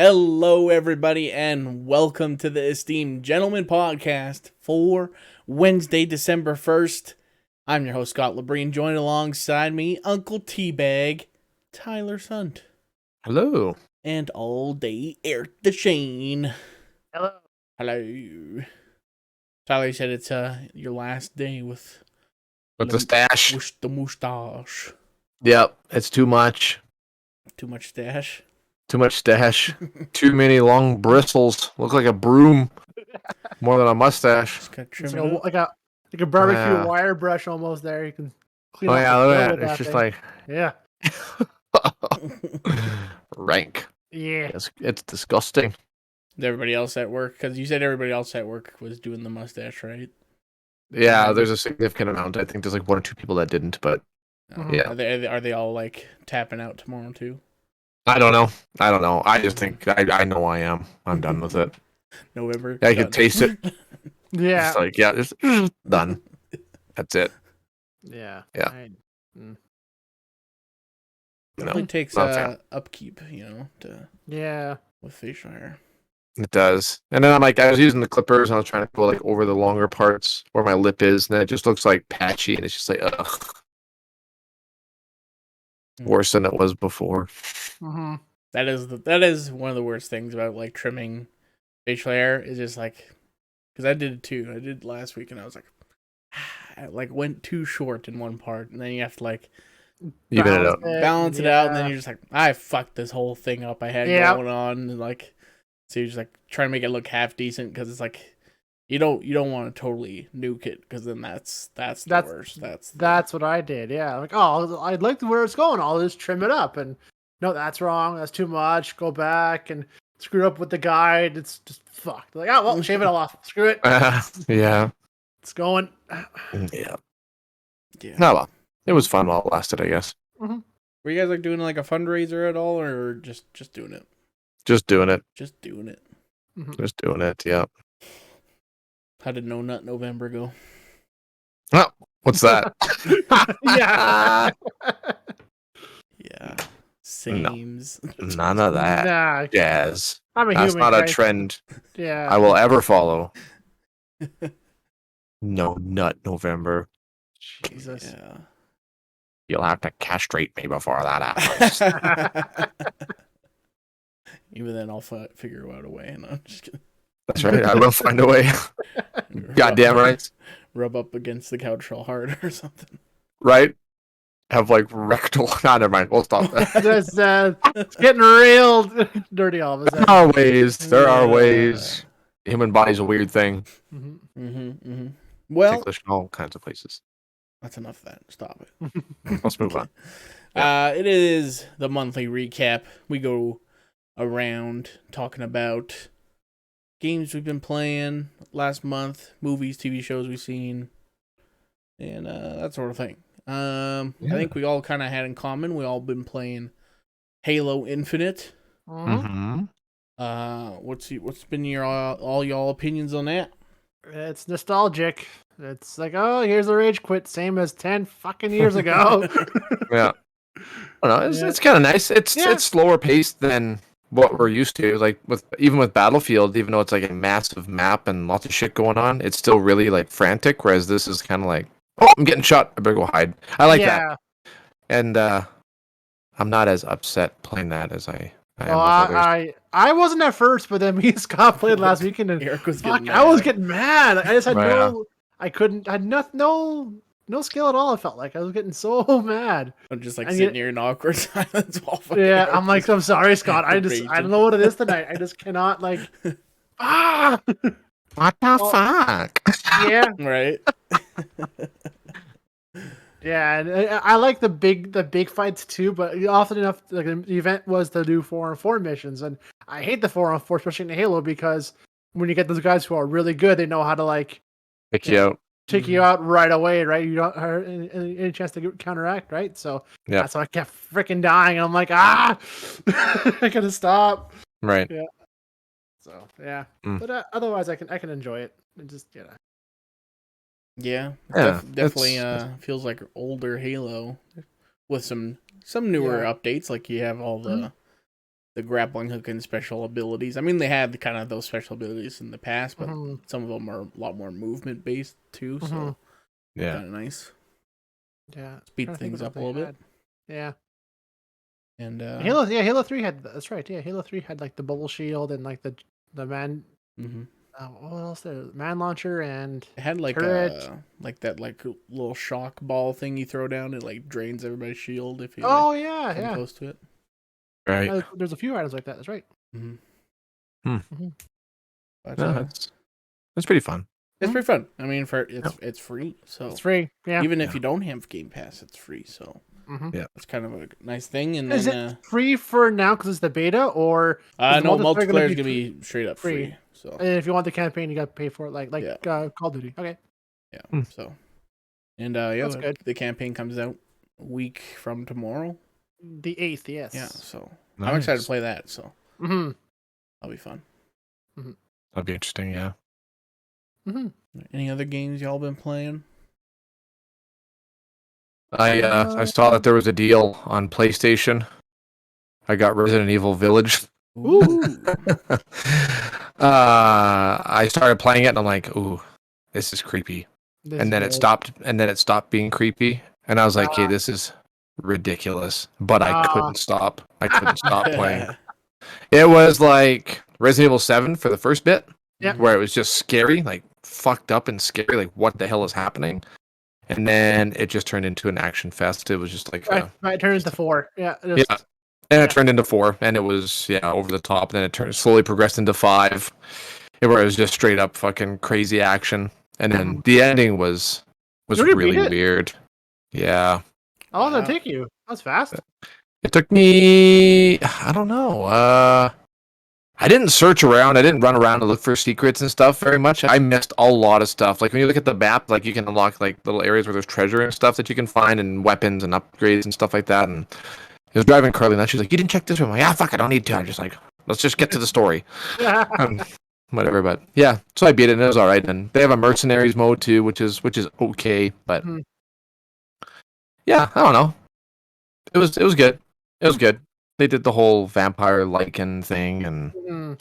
Hello, everybody, and welcome to the Esteemed Gentleman Podcast for Wednesday, December 1st. I'm your host, Scott Labrine. Joined alongside me, Uncle Teabag, Tyler Sunt, Hello. and all day Eric the Shane. Hello. Hello. Tyler, you said it's your last day with the stash. The mustache. Yep, it's too much. Too much stash. Too much stash. Too many long bristles. Look like a broom. More than a mustache. Just gotta It's trim it up. like a barbecue Yeah. wire brush almost there. You can clean Oh off yeah, the look grill at with that. It's that just thing. like rank. Yeah. It's disgusting. Everybody else at work, because you said everybody else at work was doing the mustache, right? Yeah, there's a significant amount. I think there's like one or two people that didn't, but yeah. Are they all like tapping out tomorrow too? I don't know. I just think I know I am. I'm done with it. November. I can taste it. Yeah. It's like, yeah, just done. That's it. Yeah. Yeah. It No, definitely takes not a fan. upkeep, Yeah. with facial hair. It does. And then I was using the clippers and I was trying to go like over the longer parts where my lip is, and then it just looks like patchy and it's just like, ugh. Worse than it was before. Mm-hmm. That is one of the worst things about like trimming facial hair is just like, because I did it too. I did it last week and I was like, I like went too short in one part, and then you have to like Even it up. balance it out, and then you're just like, I fucked this whole thing up I had going on, and like, so you're just like trying to make it look half decent because it's like you don't want to totally nuke it because then that's the worst. That's what I did. Yeah. Like, oh, I'd like where it's going. I'll just trim it up, and no, that's wrong. That's too much. Go back and screw up with the guide. It's just fucked. Like, oh well, shave it all off. Screw it. Yeah. It's going. Yeah. Yeah. No, well, it was fun while it lasted, I guess. Mm-hmm. Were you guys like doing like a fundraiser at all, or just doing it? Just doing it. Just doing it. Mm-hmm. Just doing it. Yeah. How did No Nut November go? Oh, what's that? Yeah. Yeah. Sames. None of that. Nah. Jazz. I'm a That's human. not a guys. trend Yeah. I will ever follow. No nut November. Jesus. Yeah. You'll have to castrate me before that happens. Even then, I'll figure out a way. And I'm just kidding. That's right. I will find a way. Goddamn right. Rub up against the couch real hard or something. Right? Have like rectal. Nah, never mind. We'll stop that. It's getting real dirty all of a sudden. There are ways. The human body's a weird thing. Well, Ticklish in all kinds of places. that's enough of that. Stop it. Let's move on. It is the monthly recap. We go around talking about games we've been playing last month, movies, TV shows we've seen, and that sort of thing. I think we all kind of had in common. We all been playing Halo Infinite. Mm-hmm. What's been your all y'all opinions on that? It's nostalgic. It's like, oh, here's a rage quit, same as 10 fucking years ago. Yeah. I don't know. It's kind of nice. It's slower paced than what we're used to. Like even with Battlefield, even though it's like a massive map and lots of shit going on, it's still really like frantic. Whereas this is kind of like, oh, I'm getting shot. I better go hide. I like that. And I'm not as upset playing that as I am with others. I wasn't at first, but then me and Scott played last weekend, and Eric was I was getting mad. I just had I had no skill at all. I felt like I was getting so mad. I'm just like sitting here in awkward silence while I'm like, I'm sorry, Scott. I don't know what it is tonight. I just cannot like. What the fuck? Yeah. Right. Yeah, and I like the big fights too, but often enough, like the event was to do 4-on-4 missions, and I hate the 4-on-4, especially in Halo, because when you get those guys who are really good, they know how to like pick you out, take you out right away, right? You don't have any chance to counteract, right? So that's why I kept freaking dying, and I'm like, I gotta stop, right? Yeah. So but otherwise, I can enjoy it, and just Yeah, definitely feels like older Halo with some newer updates. Like you have all the the grappling hook and special abilities. I mean, they had kind of those special abilities in the past, but some of them are a lot more movement based too. So yeah, kind of nice. Yeah, Speed things up a little bit. Yeah. And Halo 3 had that's right. Yeah, Halo 3 had like the bubble shield and like the man. What else there? Man launcher and it had like turret. that little shock ball thing you throw down. It like drains everybody's shield if you come close to it. right. There's a few items like that. That's right. But, that's pretty fun. It's pretty fun. I mean, it's free, so it's free. Yeah, even if you don't have Game Pass, it's free. So yeah, it's kind of a nice thing. And is then, it free for now because it's the beta, or no, multiplayer is gonna be straight up free. So and if you want the campaign, you got to pay for it, like Call of Duty. Okay. Yeah. So and that's good. The campaign comes out a week from tomorrow, the 8th. Yes. Yeah. So nice. I'm excited to play that. So that'll be fun. That'll be interesting. Yeah. Any other games y'all been playing? I saw that there was a deal on PlayStation. I got Resident Evil Village. Ooh. I started playing it and I'm like, ooh, this is creepy. And then it stopped being creepy. And I was like, hey, this is ridiculous. But I couldn't stop. I couldn't stop playing. It was like Resident Evil 7 for the first bit. Yeah. Where it was just scary, like fucked up and scary, like what the hell is happening? And then it just turned into an action fest. It was just like it turned into 4. Yeah. And it turned into 4, and it was over the top. And then it slowly progressed into 5, where it was just straight up fucking crazy action. And then the ending was really weird. Yeah. How long did it take you? That was fast. It took me, I don't know. I didn't search around. I didn't run around to look for secrets and stuff very much. I missed a lot of stuff. Like when you look at the map, like you can unlock like little areas where there's treasure and stuff that you can find and weapons and upgrades and stuff like that. And I was driving Carly and she's like, "You didn't check this room." I'm like, fuck, I don't need to. I'm just like, let's just get to the story. Whatever, but yeah. So I beat it and it was all right. And they have a mercenaries mode too, which is okay. But yeah, I don't know. It was good. It was good. They did the whole vampire lichen thing, and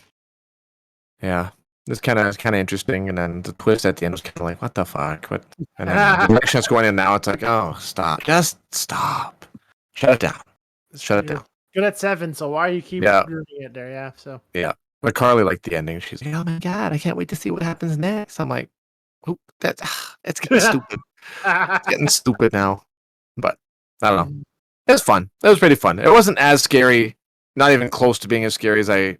yeah, it's kind of interesting. And then the twist at the end was kind of like, what the fuck? What? And then the direction it's going in now, it's like, oh, stop, just stop, shut it down, shut it down. Good at 7, so why you keep grooving it there? Yeah, so yeah. But Carly liked the ending. She's like, oh my god, I can't wait to see what happens next. I'm like, it's getting stupid. It's getting stupid now. But I don't know. It was fun. It was pretty fun. It wasn't as scary, not even close to being as scary as I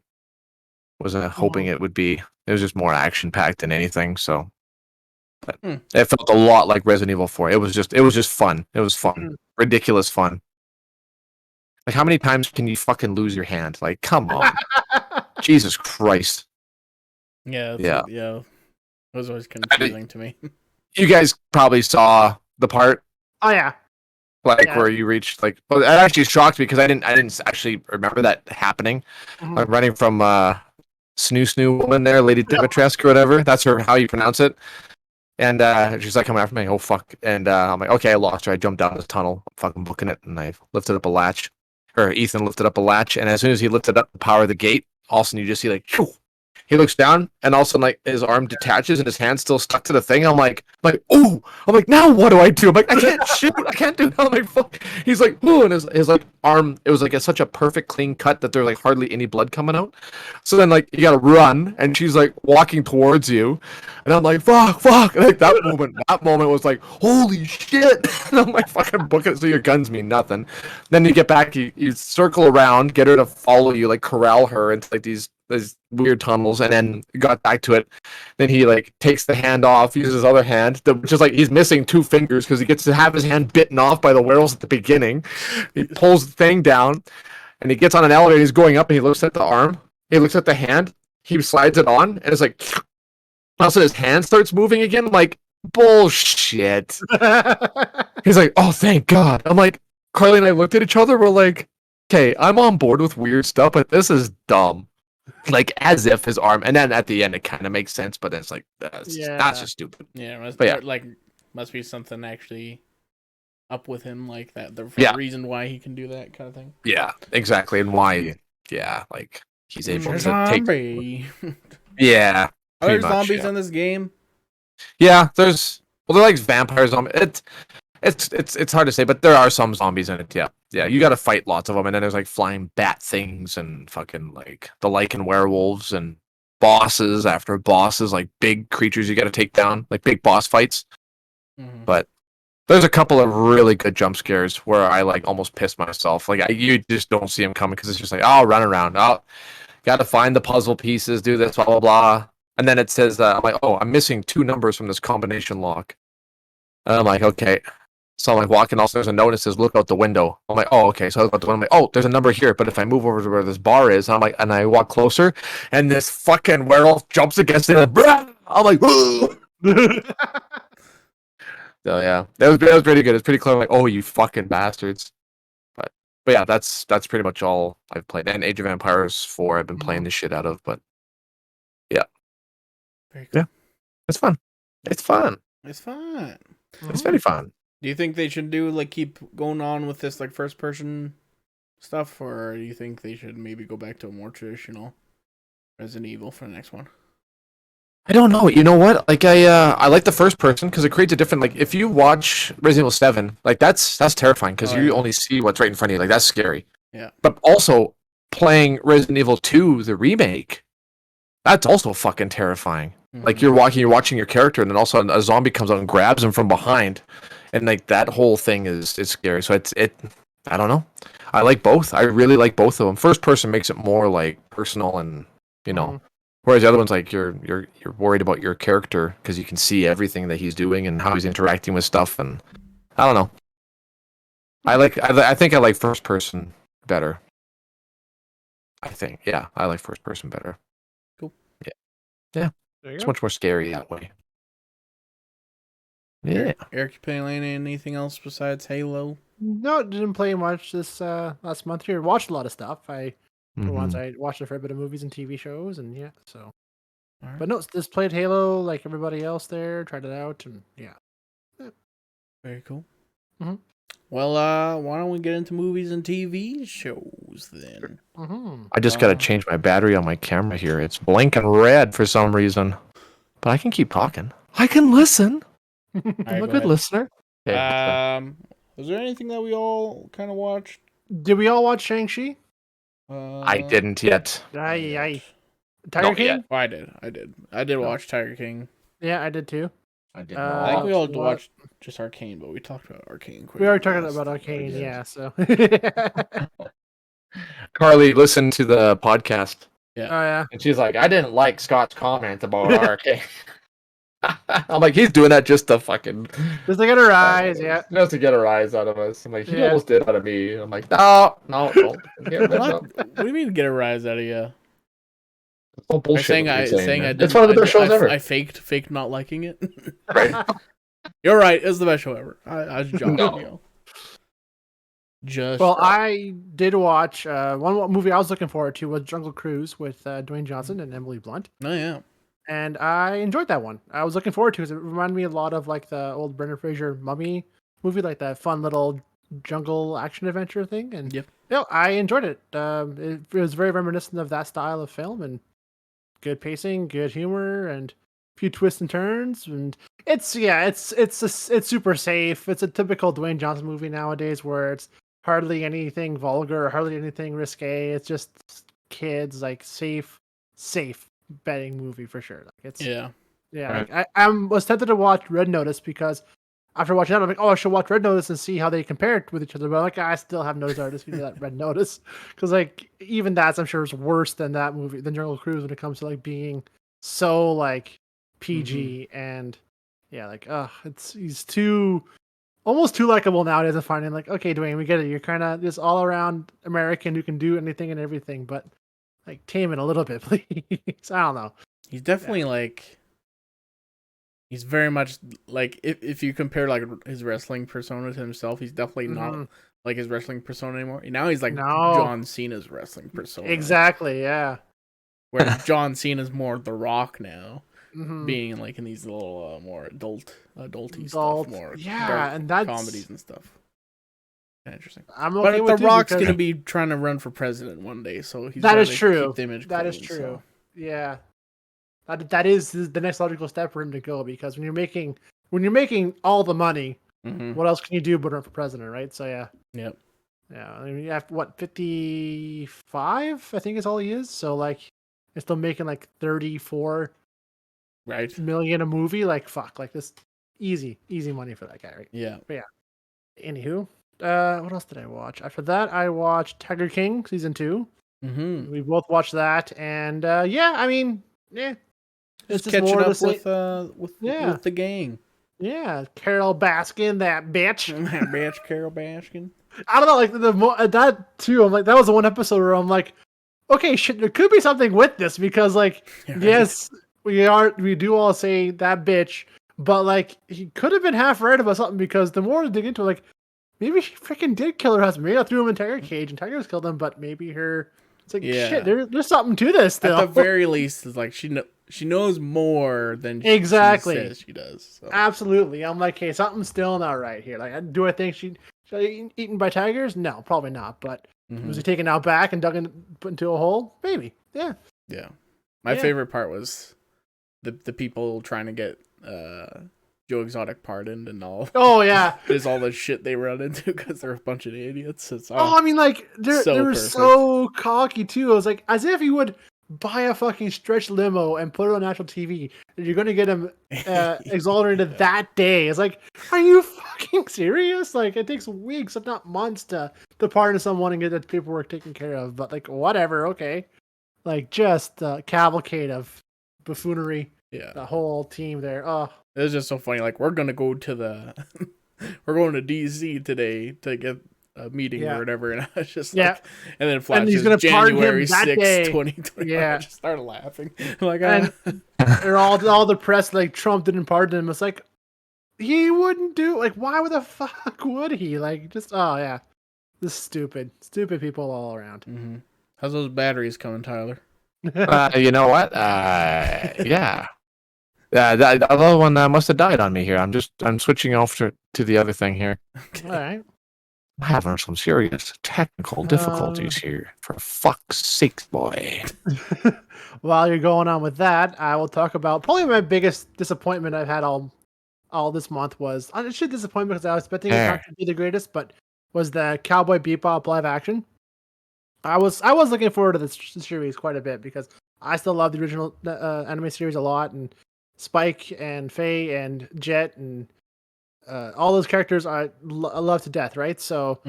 was hoping it would be. It was just more action packed than anything. So, but it felt a lot like Resident Evil 4. It was just fun. It was fun, ridiculous fun. Like, how many times can you fucking lose your hand? Like, come on, Jesus Christ. Yeah. It was always confusing to me. You guys probably saw the part. Oh yeah. Where you reached it actually shocked me because I didn't actually remember that happening. Like running from Snoo woman there, Lady Dimitrescu or whatever. That's how you pronounce it. And she's like coming after me. Oh fuck! And I'm like, okay, I lost her. I jumped down this tunnel, I'm fucking booking it, and I lifted up a latch. Or Ethan lifted up a latch, and as soon as he lifted up the power of the gate, all of a sudden you just see like, phew, he looks down, and all of a sudden like his arm detaches, and his hand's still stuck to the thing. I'm like, ooh! I'm like, now what do I do? I'm like, I can't shoot. I can't do that. I'm like, fuck. He's like, ooh, and his like arm. It was like such a perfect clean cut that there's like hardly any blood coming out. So then like you gotta run, and she's like walking towards you, and I'm like, fuck. And, like that moment was like, holy shit. And I'm like, fucking book it. So your guns mean nothing. Then you get back, you circle around, get her to follow you, like corral her into like these weird tunnels, and then got back to it. Then he like takes the hand off, uses his other hand, which is like he's missing 2 fingers because he gets to have his hand bitten off by the werewolves at the beginning. He pulls the thing down, and he gets on an elevator. He's going up, and he looks at the arm. He looks at the hand. He slides it on, and it's like, also his hand starts moving again. I'm like, bullshit. He's like, oh, thank God. I'm like, Carly and I looked at each other. We're like, okay, I'm on board with weird stuff, but this is dumb. Like as if his arm, and then at the end it kind of makes sense, but it's like that's just stupid. Yeah, must be something actually up with him like that. The reason why he can do that kind of thing. Yeah, exactly, and why yeah, like he's able to take. zombie. Yeah, Are pretty there much. zombies Yeah. in this game? Yeah, they're like vampire zombies. It's hard to say, but there are some zombies in it. Yeah, yeah. You got to fight lots of them, and then there's like flying bat things and fucking like the lichen werewolves and bosses after bosses, like big creatures you got to take down, like big boss fights. Mm-hmm. But there's a couple of really good jump scares where I like almost pissed myself. Like you just don't see them coming because it's just like, oh, run around. Oh, got to find the puzzle pieces, do this, blah blah blah. And then it says I'm like, oh, I'm missing 2 numbers from this combination lock. And I'm like, okay. So I'm like walking, also there's a note that says look out the window. I'm like, oh, okay. So I look out the window, I'm like, oh, there's a number here, but if I move over to where this bar is, I'm like, and I walk closer, and this fucking werewolf jumps against it, and I'm like, ooh. So yeah, that was pretty good. It's pretty clever. Like, oh, you fucking bastards. But yeah, that's pretty much all I've played. And Age of Empires 4, I've been playing the shit out of. But yeah, Very cool. yeah, it's fun. It's fun. It's fun. It's very fun. Do you think they should do like keep going on with this like first person stuff, or do you think they should maybe go back to a more traditional Resident Evil for the next one? I don't know. You know what? Like I like the first person because it creates a different. Like if you watch Resident Evil 7, like that's terrifying because you only see what's right in front of you. Like that's scary. Yeah. But also playing Resident Evil 2, the remake, that's also fucking terrifying. Mm-hmm. Like you're watching your character, and then also a zombie comes out and grabs him from behind, and like that whole thing is scary. So it. I don't know. I like both. I really like both of them. First person makes it more like personal and you know. Whereas the other one's like you're worried about your character because you can see everything that he's doing and how he's interacting with stuff, and I don't know. I think I like first person better. I think I like first person better. Cool. Yeah. It's much more scary that way. Yeah. Eric, you playing anything else besides Halo? No, didn't play much this last month here. Watched a lot of stuff. For once, I watched a fair bit of movies and TV shows, and yeah, so. Right. But no, just played Halo like everybody else there. Tried it out, and yeah. Very cool. Mm-hmm. Well, why don't we get into movies and TV shows then? Mm-hmm. I just gotta change my battery on my camera here. It's blinking red for some reason, but I can keep talking. I can listen. I'm a good listener. Okay, was there anything that we all kind of watched? Did we all watch Shang-Chi? I didn't yet. Tiger Not King? yet. Oh, I did watch Tiger King. Yeah, I did too. I did I think we all watched just Arcane, but we talked about Arcane. We already talked about Arcane, yeah. So Carly listened to the podcast. Yeah. Oh yeah. And she's like, I didn't like Scott's comment about Arcane. I'm like, he's doing that just to fucking Just to get a rise, yeah. Just to get a rise out of us. I'm like, he Yeah. almost did out of me. I'm like, no, don't. What do you mean get a rise out of you? Oh, bullshit. Saying I did. It's one of the best shows ever. I faked not liking it. Right. You're right. It's the best show ever. I was joking. No. You know. Just well, I did watch one movie I was looking forward to was Jungle Cruise with Dwayne Johnson and Emily Blunt. Oh yeah. And I enjoyed that one. I was looking forward to it because it reminded me a lot of like the old Brendan Fraser Mummy movie, like that fun little jungle action adventure thing. And yep. I enjoyed it. It was very reminiscent of that style of film and good pacing, good humor, and a few twists and turns. And it's super safe. It's a typical Dwayne Johnson movie nowadays where it's hardly anything vulgar or hardly anything risque. It's just kids, like safe betting movie for sure. Like it's yeah. Right. Like I was tempted to watch Red Notice because after watching that, I'm like, oh, I should watch Red Notice and see how they compare with each other. But like, I still have no desire to see that Red Notice because like even that's I'm sure is worse than that movie, than Jungle Cruise when it comes to like being so like PG and yeah, like he's almost too likable nowadays. I'm finding like, okay, Dwayne, we get it. You're kind of this all around American who can do anything and everything, but like tame it a little bit, please. I don't know. He's definitely like. He's very much like if you compare like his wrestling persona to himself, he's definitely not like his wrestling persona anymore. Now he's like John Cena's wrestling persona. Exactly, yeah. Whereas John Cena's more The Rock now, being like in these little more adulty stuff, more and that's comedies and stuff. Interesting. I'm okay But with The it Rock's because gonna be trying to run for president one day, so he's that trying is to true. keep the image That clean. is true. So. Yeah, that is the next logical step for him to go because when you're making all the money, Mm-hmm. what else can you do but run for president, right? So yeah. Yep. Yeah, I mean, you have what 55, I think is all he is. So like, you're still making like 34 Right. million a movie. Like fuck, like this easy money for that guy, right? Yeah. But yeah. Anywho, what else did I watch? After that, I watched Tiger King season 2. Mm-hmm. We both watched that, and yeah, I mean, yeah, it's Just just catching more to up say. Yeah, with the gang. yeah, Carol Baskin, that bitch. That bitch Carol Baskin. I don't know, like that too. I'm like, that was the one episode where I'm like, okay, shit, there could be something with this because, like, Right. yes, we do all say that bitch, but like, he could have been half right about something because the more I dig into it, like, maybe she freaking did kill her husband. Maybe I threw him in Tiger cage and Tiger's killed him, but maybe her. It's like shit. There's something to this still. At the very least, it's like she knows more than exactly she says she does. So. Absolutely. I'm like, hey, something's still not right here. Like, do I think she eaten by tigers? No, probably not. But was he taken out back and put into a hole? Maybe. Yeah. Yeah. My favorite part was the people trying to get Joe Exotic pardoned and all. Oh yeah. There's all the shit they run into because they're a bunch of idiots. It's I mean, like they were so cocky too. I was like, as if you would buy a fucking stretch limo and put it on national TV, and you're gonna get him exonerated that day. It's like, are you fucking serious? Like, it takes weeks, if not months, to pardon someone and get the paperwork taken care of. But like, whatever, okay. Like, just a cavalcade of buffoonery. Yeah, the whole team there. Oh, it was just so funny. Like, we're gonna go to we're going to DC today to get a meeting or whatever, and I was just like, and then flashes and he's gonna January 6th, 2020. Yeah, I just started laughing. Like, and all the press like Trump didn't pardon him. It's like he wouldn't do. Like, why would the fuck would he? Like, just this stupid people all around. Mm-hmm. How's those batteries coming, Tyler? You know what? Yeah. The other one must have died on me here. I'm switching off to the other thing here. Okay. All right. I'm having some serious technical difficulties here. For fuck's sake, boy. While you're going on with that, I will talk about probably my biggest disappointment I've had all this month was, I should disappointment because I was expecting it not to be the greatest, but was the Cowboy Bebop live action. I was looking forward to this series quite a bit because I still love the original anime series a lot, and Spike and Faye and Jet and all those characters I love to death, right? So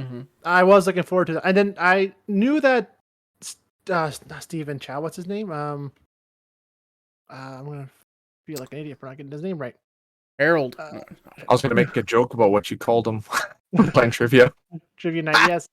I was looking forward to that. And then I knew that not Steven Chow, what's his name? I'm gonna feel like an idiot for not getting his name right. Harold. I was gonna make a joke about what you called him playing trivia. Trivia night, yes.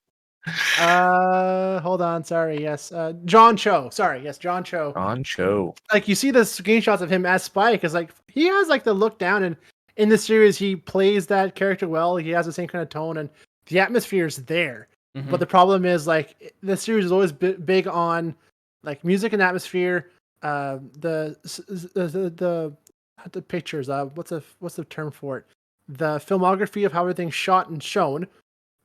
Hold on, sorry, yes. John Cho. Sorry, yes, John Cho. John Cho. Like, you see the screenshots of him as Spike, is like he has like the look down, and in the series he plays that character well. He has the same kind of tone, and the atmosphere is there. But the problem is, like, the series is always big on like music and atmosphere. The pictures. What's the term for it? The filmography of how everything's shot and shown.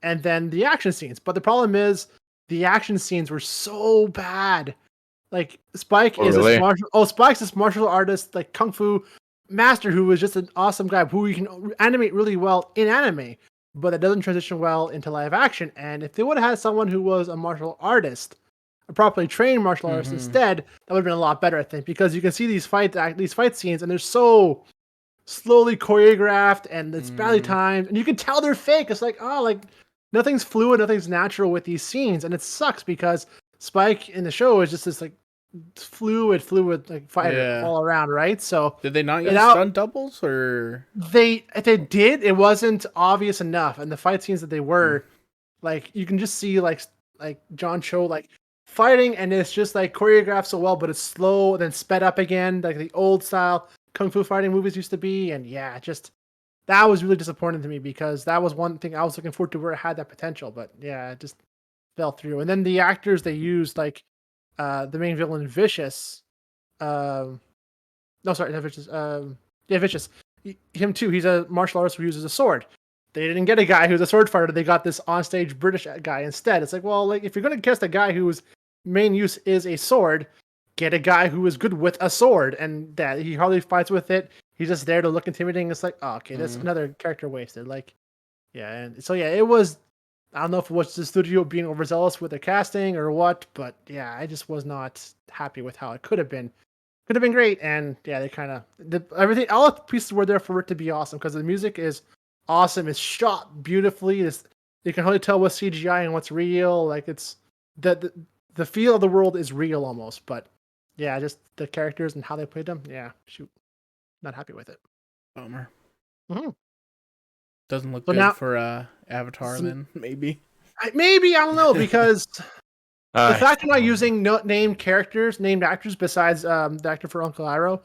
And then the action scenes. But the problem is the action scenes were so bad. Like, Spike is Spike's this martial artist, like kung fu master, who is just an awesome guy who you can animate really well in anime, but it doesn't transition well into live action. And if they would have had someone who was a martial artist, a properly trained martial artist instead, that would have been a lot better, I think, because you can see these fight scenes and they're so slowly choreographed and it's badly timed, and you can tell they're fake. It's like, nothing's fluid, nothing's natural with these scenes, and it sucks because Spike in the show is just this like fluid like fighter all around, right? So did they not use stunt doubles, or if they did, it wasn't obvious enough, and the fight scenes that they were like, you can just see like John Cho like fighting, and it's just like choreographed so well, but it's slow, then sped up again, like the old style kung fu fighting movies used to be. And that was really disappointing to me because that was one thing I was looking forward to where it had that potential, but it just fell through. And then the actors they used, like the main villain Vicious, not Vicious, Vicious. Him too. He's a martial artist who uses a sword, they didn't get a guy who's a sword fighter. They got this onstage British guy instead. It's like, well, like if you're going to cast a guy whose main use is a sword, get a guy who is good with a sword, and that he hardly fights with it. He's just there to look intimidating. It's like, oh, okay, that's another character wasted. Like, yeah, and so yeah, it was. I don't know if it was the studio being overzealous with the casting or what, but yeah, I just was not happy with how it could have been. Could have been great, and yeah, they kind of everything. All the pieces were there for it to be awesome because the music is awesome. It's shot beautifully. You can hardly tell what's CGI and what's real. Like it's the feel of the world is real almost, but yeah, just the characters and how they played them. Yeah, shoot, not happy with it. Bummer. Mm-hmm. Doesn't look good for Avatar then, maybe. Maybe, I don't know, because the fact they're not using named actors besides the actor for Uncle Iroh,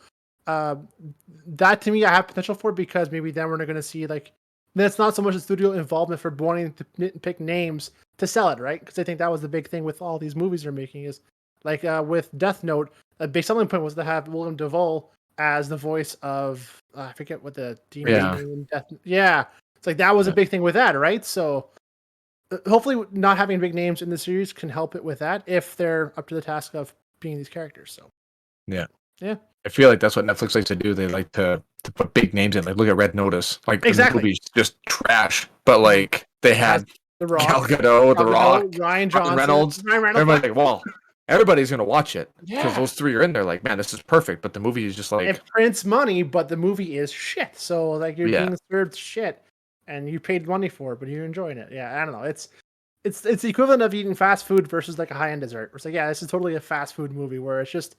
that to me I have potential for, because maybe then we're not going to see like, then it's not so much the studio involvement for wanting to pick names to sell it, right? Because I think that was the big thing with all these movies they're making is like with Death Note, a big selling point was to have William Duvall as the voice of I forget what the demon name. Yeah, it's like that was a big thing with that, right? So hopefully not having big names in the series can help it with that if they're up to the task of being these characters. So yeah. I feel like that's what Netflix likes to do. They like to put big names in. Like look at Red Notice. Like the movie's just trash, but like they had The Rock, Gal Gadot, The Rock, Ryan Johnson, Reynolds. Everybody's like, well, everybody's gonna watch it because those three are in there. Like, man, this is perfect. But the movie is just like it prints money, but the movie is shit. So like you're being served shit, and you paid money for it, but you're enjoying it. Yeah, I don't know. It's the equivalent of eating fast food versus like a high end dessert. It's like, yeah, this is totally a fast food movie where it's just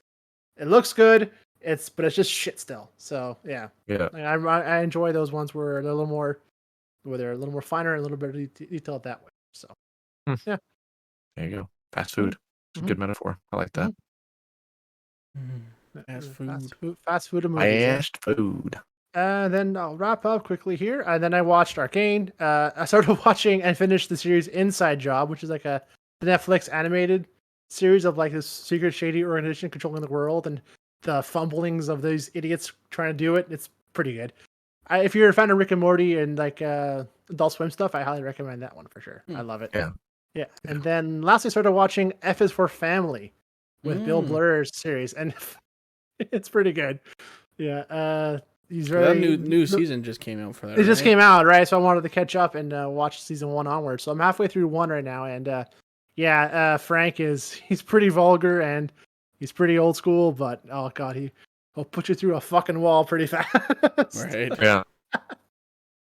it looks good, but it's just shit still. So yeah. Like, I enjoy those ones where they're a little more finer and a little bit detailed that way. So yeah. There you go. Fast food. It's a good metaphor. I like that. Fast food. Fast food and movies. Fast food. Then I'll wrap up quickly here. And then I watched Arcane. I started watching and finished the series Inside Job, which is like the Netflix animated series of like this secret shady organization controlling the world and the fumblings of these idiots trying to do it. It's pretty good. If you're a fan of Rick and Morty and like Adult Swim stuff, I highly recommend that one for sure. I love it. Yeah. And then lastly, I started watching F is for Family with Bill Blur's series, and it's pretty good. Yeah. He's very that new season just came out for that. It just came out, right? So I wanted to catch up and watch season 1 onward. So I'm halfway through 1 right now, and Frank he's pretty vulgar and he's pretty old school, but oh god, he'll put you through a fucking wall pretty fast. Right. Yeah.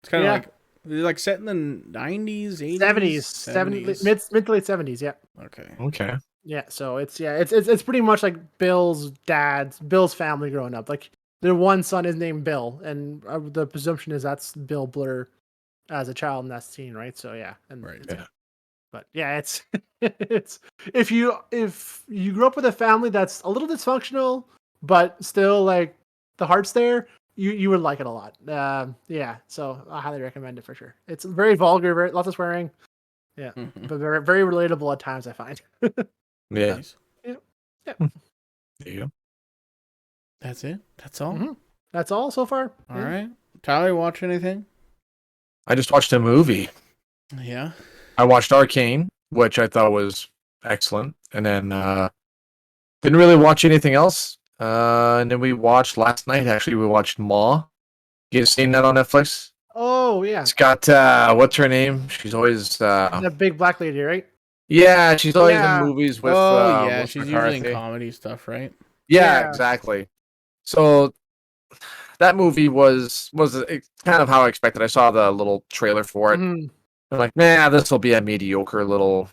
It's kind of like set in the 90s, 80s, 70s, mid to late 70s. Yeah. Okay. Yeah. So it's pretty much like Bill's family growing up. Like their one son is named Bill, and the presumption is that's Bill Blur as a child in that scene, right? So yeah. But yeah, it's if you grew up with a family that's a little dysfunctional, but still like the heart's there, you would like it a lot. So I highly recommend it for sure. It's very vulgar, lots of swearing. Yeah, but very, very relatable at times, I find. Yeah. Nice. Yeah. There you go. That's it? That's all? Mm-hmm. That's all so far. All right. Tyler, watch anything? I just watched a movie. Yeah. I watched Arcane, which I thought was excellent, and then didn't really watch anything else. And then we watched last night. Actually, we watched Maw. You guys seen that on Netflix? Oh yeah. It's got what's her name? She's always the big black lady, right? Yeah, she's always in movies with. She's usually in comedy stuff, right? Yeah, exactly. So that movie was kind of how I expected. I saw the little trailer for it. I'm like, nah, this will be a mediocre little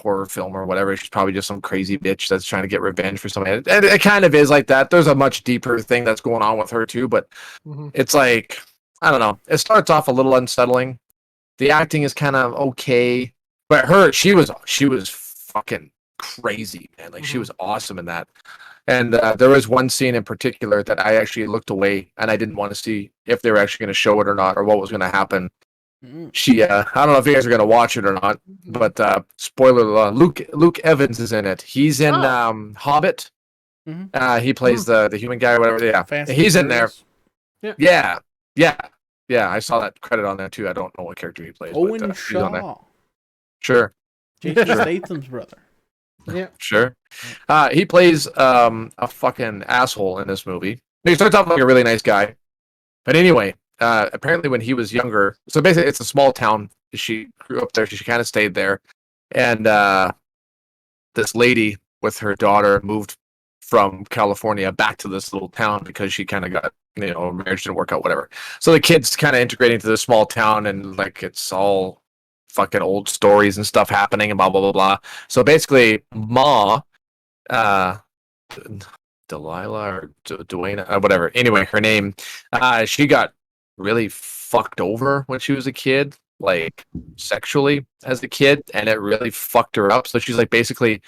horror film or whatever. She's probably just some crazy bitch that's trying to get revenge for somebody. And it kind of is like that. There's a much deeper thing that's going on with her too, but it's like, I don't know. It starts off a little unsettling. The acting is kind of okay, but she was fucking crazy, man. Like she was awesome in that. And there was one scene in particular that I actually looked away and I didn't want to see if they were actually going to show it or not, or what was going to happen. She, I don't know if you guys are going to watch it or not, but spoiler, Luke Evans is in it. He's in Hobbit. He plays the human guy or whatever. Yeah, he's in there. Yeah. Yeah, I saw that credit on there too. I don't know what character he plays, Owen but he's on there. Shaw, Sure, Jason Sure. Statham's brother. Yeah. sure. He plays a fucking asshole in this movie. He starts off like a really nice guy, but anyway, apparently when he was younger, so basically it's a small town. She grew up there. She kind of stayed there, and this lady with her daughter moved from California back to this little town because she kind of got, marriage didn't work out, whatever. So the kids kind of integrating to this small town, and like it's all fucking old stories and stuff happening and blah blah blah blah. So basically, Ma, uh, Delilah or Dwayne, whatever. Anyway, her name, she got really fucked over when she was a kid, like sexually as a kid, and it really fucked her up. So she's like basically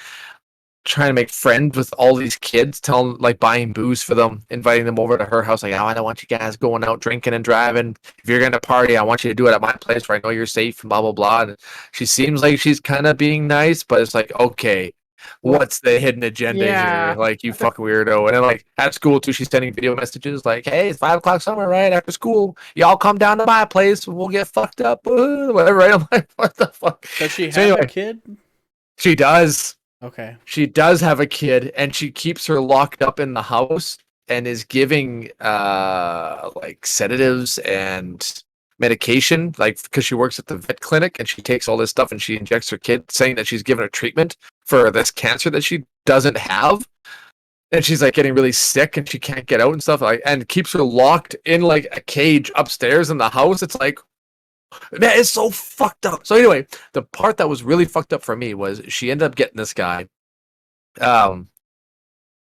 trying to make friends with all these kids, telling like buying booze for them, inviting them over to her house. Like, oh, I don't want you guys going out drinking and driving. If you're gonna party, I want you to do it at my place where I know you're safe and blah blah blah. And she seems like she's kind of being nice, but it's like, okay, what's the hidden agenda Yeah. here? Like, you fucking weirdo. And then like at school too, she's sending video messages like, hey, it's 5 o'clock somewhere, right? After school, y'all come down to my place. We'll get fucked up, whatever. Right? I'm like, what the fuck? Does she have So anyway, a kid? she does. Okay. She does have a kid, and she keeps her locked up in the house and is giving like sedatives and medication, like because she works at the vet clinic and she takes all this stuff and she injects her kid, saying that she's given her treatment for this cancer that she doesn't have. And she's like getting really sick and she can't get out and stuff, like, and keeps her locked in like a cage upstairs in the house. It's like, that is so fucked up. So anyway, the part that was really fucked up for me was she ended up getting this guy.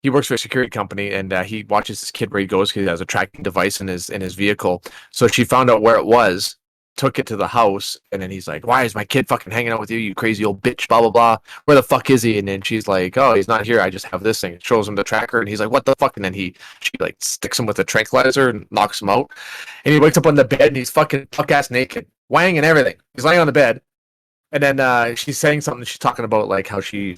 He works for a security company, and he watches this kid where he goes because he has a tracking device in his vehicle. So she found out where it was, took it to the house, and then he's like, "Why is my kid fucking hanging out with you, you crazy old bitch? Blah blah blah. Where the fuck is he?" And then she's like, "Oh, he's not here. I just have this thing." It shows him the tracker, and he's like, "What the fuck?" And then she like sticks him with a tranquilizer and knocks him out. And he wakes up on the bed, and he's fucking fuck ass naked, wang and everything. He's laying on the bed, and then she's saying something. She's talking about like how she,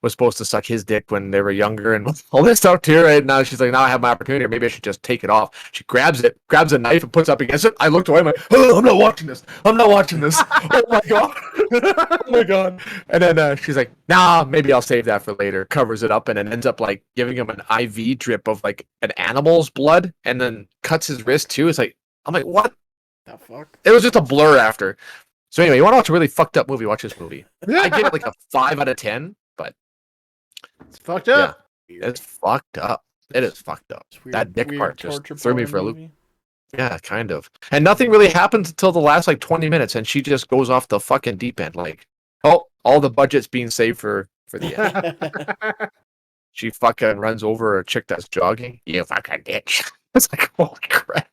was supposed to suck his dick when they were younger and all this stuff too, right? Now she's like, now I have my opportunity. Maybe I should just take it off. She grabs a knife and puts it up against it. I looked away. I'm like, oh, I'm not watching this. I'm not watching this. Oh my God. Oh my God. And then she's like, nah, maybe I'll save that for later. Covers it up and then ends up like giving him an IV drip of like an animal's blood and then cuts his wrist too. It's like, I'm like, what The fuck? It was just a blur after. So anyway, you want to watch a really fucked up movie, watch this movie. I give it like a 5 out of 10, but It's fucked up. yeah, it's fucked up. It is fucked up. It's weird, That dick weird part just torture threw me porn for a loop. movie. Yeah, kind of. And nothing really happens until the last like 20 minutes, and she just goes off the fucking deep end. Like, oh, all the budget's being saved for the end. She fucking runs over a chick that's jogging. You fucking bitch. It's like, holy crap.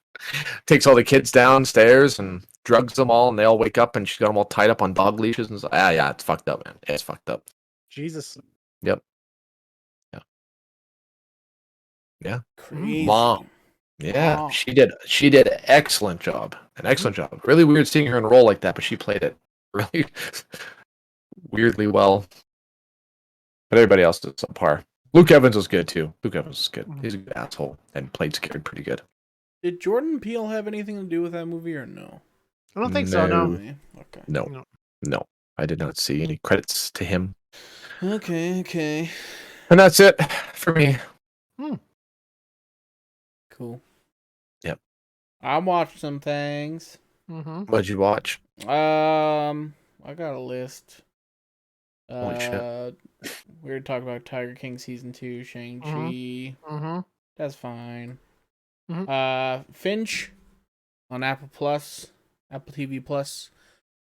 Takes all the kids downstairs and drugs them all, and they all wake up, and she's got them all tied up on dog leashes. And so, yeah, it's fucked up, man. It's fucked up. Jesus. Yep. Yeah. Crazy. Mom. Yeah, Wow. she did an excellent job. Really weird seeing her in a role like that, but she played it really weirdly well. But everybody else did subpar. Luke Evans was good too. Luke Evans was good. He's a good asshole and played scared pretty good. Did Jordan Peele have anything to do with that movie or no? I don't think so. No. Okay. No. I did not see any credits to him. Okay. And that's it for me. Cool. Yep. I watched some things. Mm-hmm. What did you watch? I got a list. Holy shit. We were talking about Tiger King season 2, Shang-Chi. Mm-hmm. That's fine. Mhm. Finch on Apple TV Plus.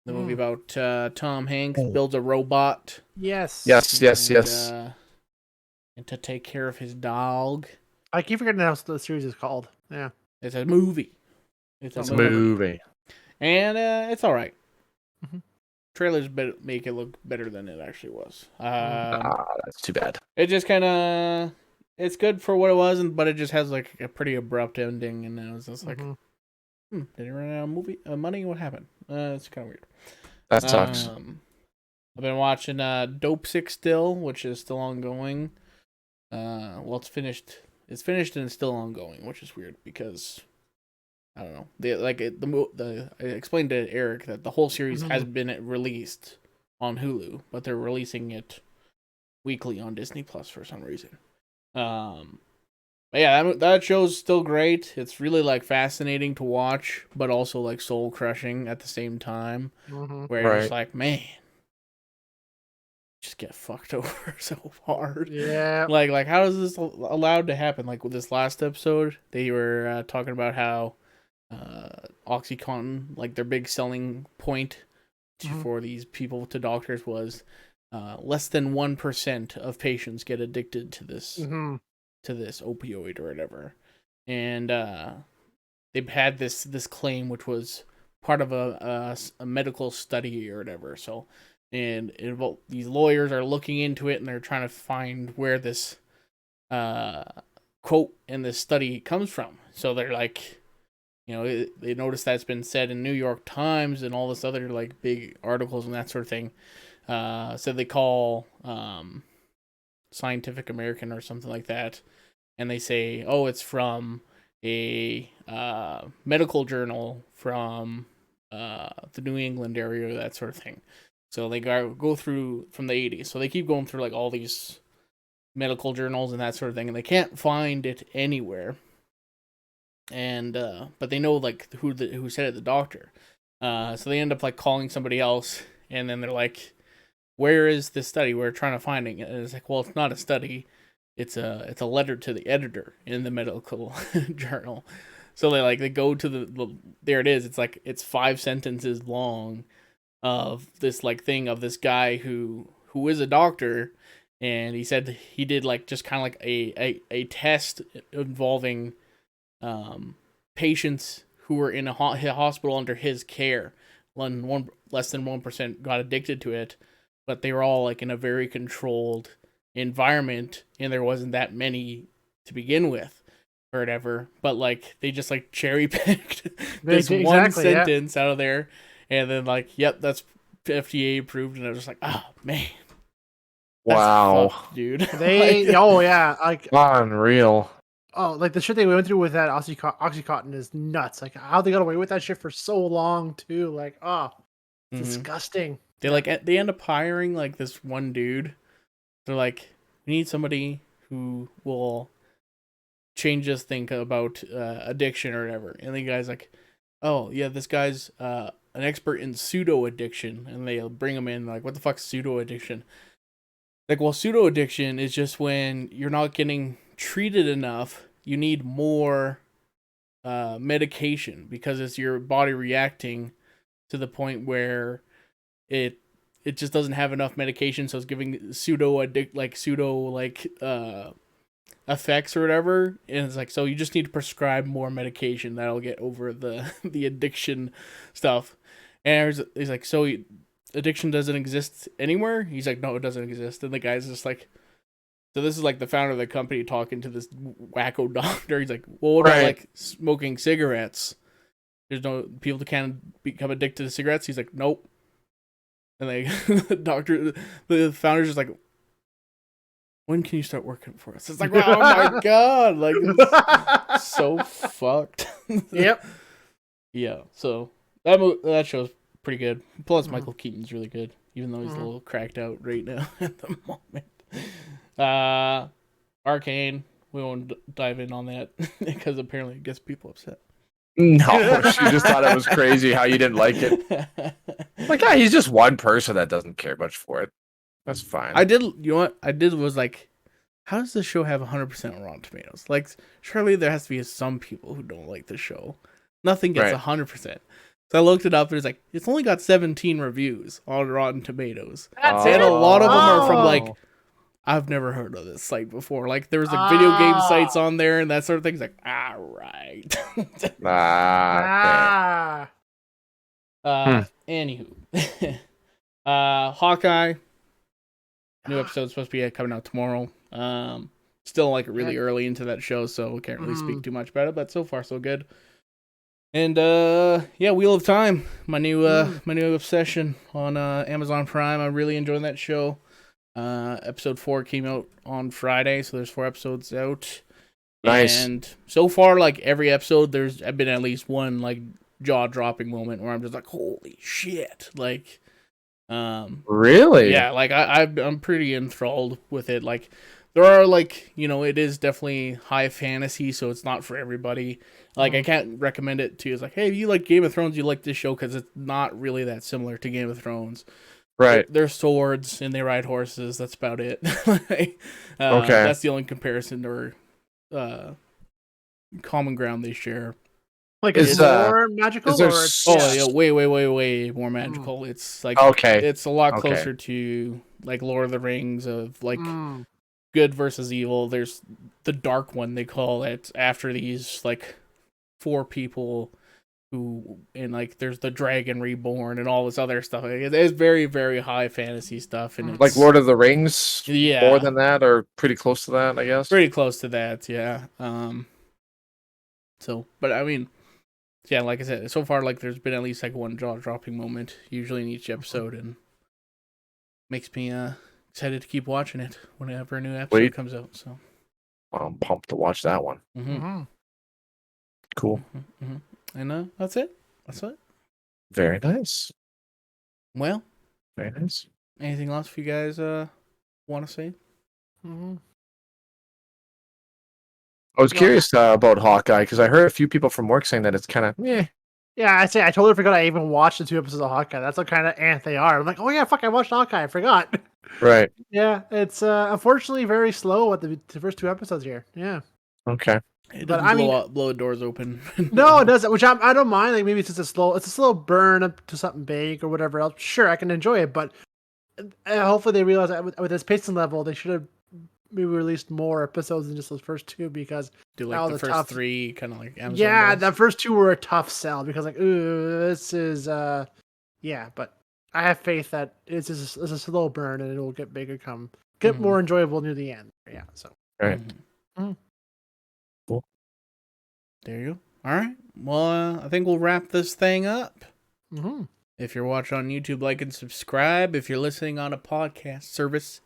The movie about Tom Hanks builds a robot. Yes. Yes. And to take care of his dog. I keep forgetting what the series is called. Yeah. It's a movie. It's a movie. And it's all right. Mhm. Trailers make it look better than it actually was. That's too bad. It just kind of... It's good for what it was, but it just has like a pretty abrupt ending, and it was just like, did he run out of money? What happened? It's kind of weird. That sucks. I've been watching Dope Sick still, which is still ongoing. Well, it's finished. It's finished and it's still ongoing, which is weird because I don't know. I explained to Eric that the whole series has been released on Hulu, but they're releasing it weekly on Disney Plus for some reason. But yeah, that show's still great. It's really like fascinating to watch, but also like soul crushing at the same time. Where you're just like, man, just get fucked over so hard. Yeah. Like how is this allowed to happen? Like with this last episode, they were talking about how OxyContin, like their big selling point for these people to doctors was less than 1% of patients get addicted to this opioid or whatever, and they've had this claim which was part of a medical study or whatever. So, and these lawyers are looking into it and they're trying to find where this quote in this study comes from. So they're like, they noticed that it's been said in New York Times and all this other like big articles and that sort of thing. So they call Scientific American or something like that, and they say, oh, it's from a medical journal from the New England area, that sort of thing. So they go through from the 80s. So they keep going through like all these medical journals and that sort of thing, and they can't find it anywhere. And but they know like who said it, the doctor. So they end up like calling somebody else, and then they're like, where is this study? We're trying to find it. And it's like, well, it's not a study. It's a letter to the editor in the medical journal. So they go to the there it is. It's 5 sentences long of this like thing of this guy who is a doctor, and he said he did like just kind of like a test involving patients who were in a hospital under his care. Less than 1% got addicted to it, but they were all like in a very controlled environment, and there wasn't that many to begin with or whatever. But like they just like cherry picked this one sentence out of there, and then like, yep, that's FDA approved, and I was just like, oh man, wow, fucked, dude. They like unreal. Oh, like the shit they went through with that Oxycontin is nuts. Like how they got away with that shit for so long too. Like, disgusting. They end up hiring like this one dude. They're like, we need somebody who will change us think about addiction or whatever. And the guy's like, oh yeah, this guy's an expert in pseudo addiction. And they bring him in like, what the fuck's pseudo addiction? Like, well, pseudo addiction is just when you're not getting treated enough. You need more medication because it's your body reacting to the point where it just doesn't have enough medication, so it's giving pseudo effects or whatever. And it's like, so you just need to prescribe more medication that'll get over the addiction stuff. And he's like, so addiction doesn't exist anywhere? He's like, no, it doesn't exist. And the guy's just like, so this is like the founder of the company talking to this wacko doctor. He's like, well, what about like smoking cigarettes? There's no people that can't become addicted to cigarettes. He's like, nope. And the founder's just like, when can you start working for us? It's like, oh my god, like it's so fucked. Yep. Yeah. So that show's pretty good. Plus, Michael Keaton's really good, even though he's a little cracked out right now at the moment. Arcane, we won't dive in on that because apparently it gets people upset. No, she just thought it was crazy how you didn't like it. Like, yeah, he's just one person that doesn't care much for it. That's fine. You know what I did was like, how does this show have 100% on Rotten Tomatoes? Like, surely there has to be some people who don't like the show. Nothing gets 100%. So I looked it up, and it's only got 17 reviews on Rotten Tomatoes. And a lot of them are from like, I've never heard of this site before. Like, there was like video game sites on there and that sort of thing. It's like, all right. Anywho. Hawkeye. New episode's supposed to be coming out tomorrow. Still like really early into that show, so we can't really speak too much about it, but so far so good. And Wheel of Time, my new obsession on Amazon Prime. I'm really enjoying that show. Episode 4 came out on Friday, so there's 4 episodes out. Nice. And so far, like every episode, there's been at least one like jaw-dropping moment where I'm just like, holy shit! Like, Really? yeah, like I'm pretty enthralled with it. Like, there are like, it is definitely high fantasy, so it's not for everybody. Like, I can't recommend it to you. It's like, hey, if you like Game of Thrones, you like this show because it's not really that similar to Game of Thrones. Right. They're swords and they ride horses. That's about it. Okay. That's the only comparison or common ground they share. Like, Is, is it more magical is there or s- Oh yeah, way more magical. It's like Okay. it's a lot Okay. closer to like Lord of the Rings of like Mm. good versus evil. There's the dark one they call it after these like 4 people who and like there's the dragon reborn and all this other stuff. It's very very high fantasy stuff and it's like Lord of the Rings? yeah More than that, or pretty close to that, I guess. pretty close to that. Yeah. So, but I mean. Yeah, like I said, so far, like there's been at least like one jaw-dropping moment, usually in each episode, and makes me excited to keep watching it whenever a new episode comes out. So, Well, I'm pumped to watch that one. Cool. And that's it. That's it. Very nice. Well, Very nice. anything else for you guys want to say? I was curious about Hawkeye because I heard a few people from work saying that it's kind of Yeah, I totally forgot I even watched the 2 episodes of Hawkeye. That's what kind of they are. I'm like, oh yeah, fuck, I watched Hawkeye. I forgot. Right. Yeah, it's unfortunately very slow at the first 2 episodes here. Yeah. Okay. It But doesn't I mean- blow the doors open. No, it doesn't. Which I don't mind. Like maybe it's just it's a slow burn up to something big or whatever else. Sure, I can enjoy it, but hopefully they realize that with this pacing level, they should have maybe released more episodes than just those first 2 because Do like the first tough 3 kind of like Amazon yeah, does. the first 2 were a tough sell because like, ooh, this is yeah, but I have faith that it's a slow burn and it will get bigger, get more enjoyable near the end. Yeah, so All right. Cool. There you go. All right. Well, I think we'll wrap this thing up. Mm-hmm. If you're watching on YouTube, like and subscribe. If you're listening on a podcast service,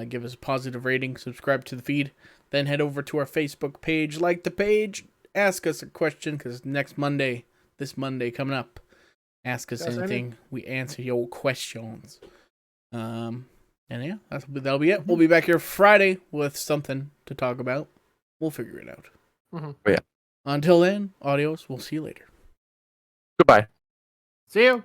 give us a positive rating, subscribe to the feed, then head over to our Facebook page, like the page, ask us a question, because this Monday coming up, ask us anything. We answer your questions. And yeah, that'll be it. We'll be back here Friday with something to talk about. We'll figure it out. Yeah. Until then, adios. We'll see you later. Goodbye. See you.